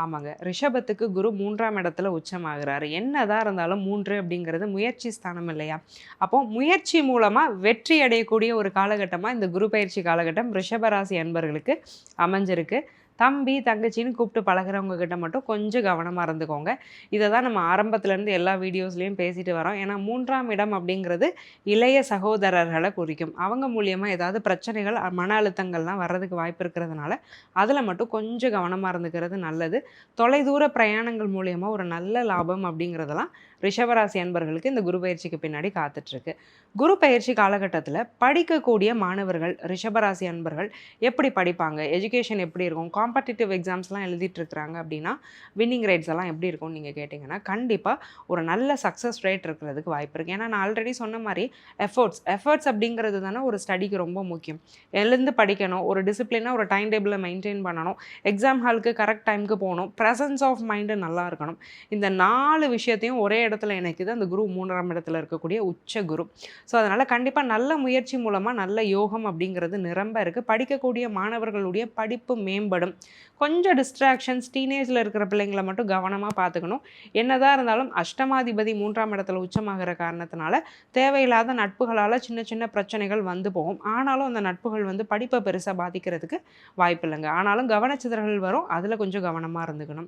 ஆமாங்க. ரிஷபத்துக்கு குரு 3ஆம் இடத்துல உச்சமாகுறாரு. என்னதான் இருந்தாலும் 3 அப்படிங்கிறது முயற்சி ஸ்தானம் இல்லையா? அப்போ முயற்சி மூலமா வெற்றி அடையக்கூடிய ஒரு காலகட்டமா இந்த குரு பயிற்சி காலகட்டம் ரிஷப ராசி அன்பர்களுக்கு அமைஞ்சிருக்கு. தம்பி, தங்கச்சின்னு கூப்பிட்டு பழகுறவங்க கிட்ட மட்டும் கொஞ்சம் கவனமா இருந்துக்கோங்க. இத தான் நம்ம ஆரம்பத்துலேருந்து எல்லா வீடியோஸ்லயும் பேசிட்டு வரோம். ஏன்னா 3ஆம் இடம் அப்படிங்கிறது இளைய சகோதரர்கள குறிக்கும். அவங்க மூலியமா ஏதாவது பிரச்சனைகள், மன அழுத்தங்கள்லாம் வர்றதுக்கு வாய்ப்பு இருக்கிறதுனால, அதில மட்டும் கொஞ்சம் கவனமா இருந்துக்கிறது நல்லது. தொலைதூர பிரயாணங்கள் மூலியமா ஒரு நல்ல லாபம் அப்படிங்கிறதெல்லாம் ரிஷபராசி அன்பர்களுக்கு இந்த குரு பயிற்சிக்கு பின்னாடி காத்துட்ருக்கு. குரு பயிற்சி காலகட்டத்தில படிக்கக்கூடிய மாணவர்கள், ரிஷபராசி அன்பர்கள் எப்படி படிப்பாங்க? எஜுகேஷன் எப்படி இருக்கும்? காம்படிட்டிவ் எக்ஸாம்ஸ்லாம் எழுதிட்டு இருக்கிறாங்க அப்படின்னா, வின்னிங் ரேட்ஸ் எல்லாம் எப்படி இருக்கும்னு நீங்க கேட்டீங்கன்னா, கண்டிப்பா ஒரு நல்ல சக்சஸ் ரேட் இருக்கிறதுக்கு வாய்ப்பு இருக்கு. ஏன்னா நான் ஆல்ரெடி சொன்ன மாரி எஃபோர்ட்ஸ் அப்படிங்கிறது தானே ஒரு ஸ்டடிக்கு ரொம்ப முக்கியம். எழுந்து படிக்கணும். ஒரு டிசிப்ளினா ஒரு டைம் டேபிள மெயின்டெயின் பண்ணணும். எக்ஸாம் ஹாலுக்கு கரெக்ட் டைம்க்கு போணும். பிரசன்ஸ் ஆஃப் மைண்ட் நல்லா இருக்கணும். இந்த 4 விஷயத்தையும் ஒரே இடத்துல இணைக்குது அந்த குரு 3ஆம் இடத்துல இருக்கக்கூடிய உச்ச குரு. ஸோ அதனால கண்டிப்பா நல்ல முயற்சி மூலமா நல்ல யோகம் அப்படிங்கிறது நிரம்ப இருக்கு. படிக்கக்கூடிய மாணவர்களுடைய படிப்பு மேம்படும். கொஞ்சம் டிஸ்ட்ராக்ஷன்ஸ் டீனேஜ்ல இருக்கிற பிள்ளைங்கள மட்டும் கவனமா பார்த்துக்கணும். என்னதான் இருந்தாலும் அஷ்டமாதிபதி 3ஆம் இடத்துல உச்சமாகிற காரணத்தினால தேவையில்லாத நட்புகளால சின்ன சின்ன பிரச்சனைகள் வந்து போகும். ஆனாலும் அந்த நட்புகள் வந்து படிப்ப பெருசா பாதிக்கிறதுக்கு வாய்ப்பில்லங்க. ஆனாலும் கவனச்சிதறல்கள் வரும். அதுல கொஞ்சம் கவனமா இருந்துக்கணும்.